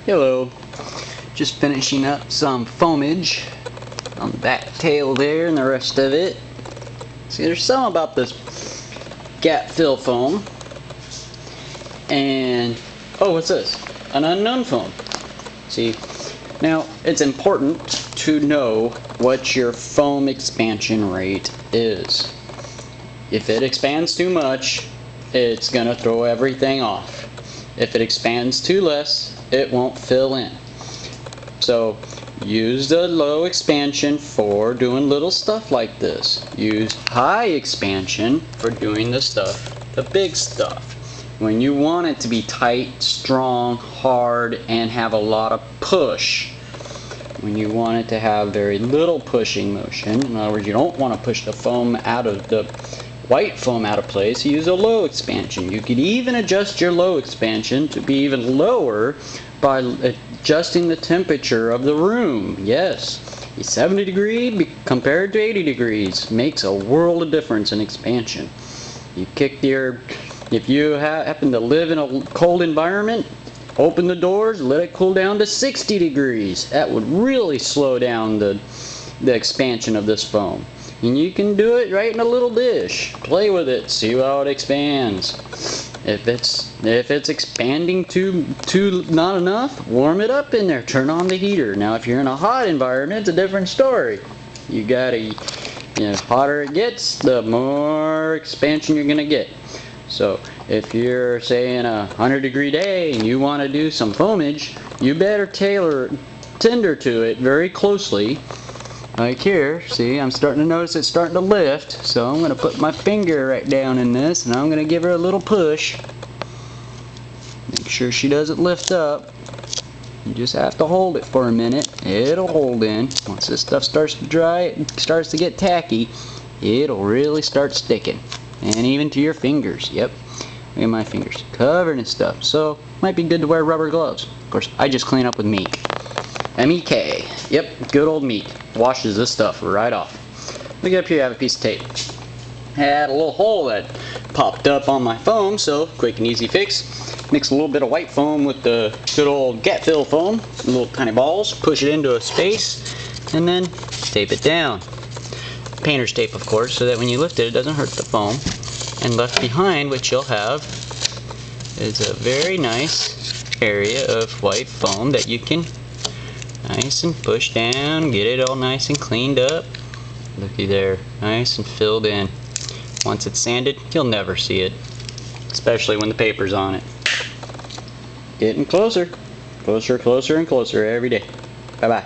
Hello. Just finishing up some foamage on the back tail there and the rest of it. See, there's some about this gap fill foam. And, oh, what's this? An unknown foam. See, now it's important to know what your foam expansion rate is. If it expands too much, it's going to throw everything off. If it expands too less, it won't fill in. So use the low expansion for doing little stuff like this. Use high expansion for doing the big stuff. When you want it to be tight, strong, hard, and have a lot of push. When you want it to have very little pushing motion, in other words, you don't want to push the foam out of the white foam out of place, use a low expansion. You could even adjust your low expansion to be even lower by adjusting the temperature of the room. Yes, 70 degrees compared to 80 degrees makes a world of difference in expansion. If you happen to live in a cold environment, open the doors, let it cool down to 60 degrees. That would really slow down the expansion of this foam. And you can do it right in a little dish. Play with it, see how it expands. If it's expanding too not enough, warm it up in there. Turn on the heater. Now, if you're in a hot environment, it's a different story. You gotta, the hotter it gets, the more expansion you're gonna get. So, if you're say in a 100-degree day and you want to do some foamage, you better tender to it very closely. Like here, see, I'm starting to notice it's starting to lift, so I'm going to put my finger right down in this and I'm going to give her a little push. Make sure she doesn't lift up. You just have to hold it for a minute. It'll hold in. Once this stuff starts to dry, it starts to get tacky, it'll really start sticking. And even to your fingers. Yep, look at my fingers. Covered in stuff. So, might be good to wear rubber gloves. Of course, I just clean up with Meek. M-E-K. Yep, good old Meek. Washes this stuff right off. Look up here, I have a piece of tape. I had a little hole that popped up on my foam, so quick and easy fix. Mix a little bit of white foam with the good old gap fill foam, little tiny balls, push it into a space, and then tape it down. Painter's tape, of course, so that when you lift it, it doesn't hurt the foam. And left behind, what you'll have is a very nice area of white foam that you can nice and push down, get it all nice and cleaned up. Looky there, nice and filled in. Once it's sanded, you'll never see it, especially when the paper's on it. Getting closer, closer, closer, and closer every day. Bye-bye.